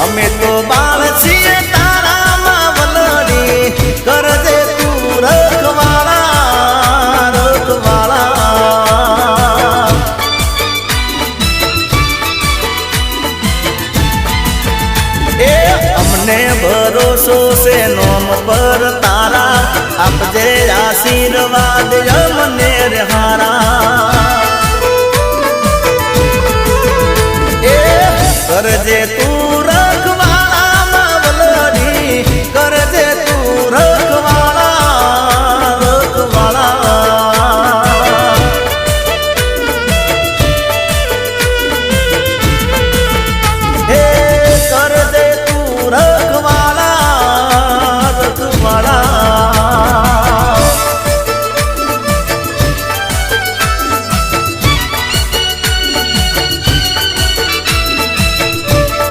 અમે તો બાળ છીએ તારામાં વલડી કરજે તું રખવાળા રખવાળા એ અમને ભરોસો છે નોમ પર તારા આપજે આશીર્વાદ અમને રે હારા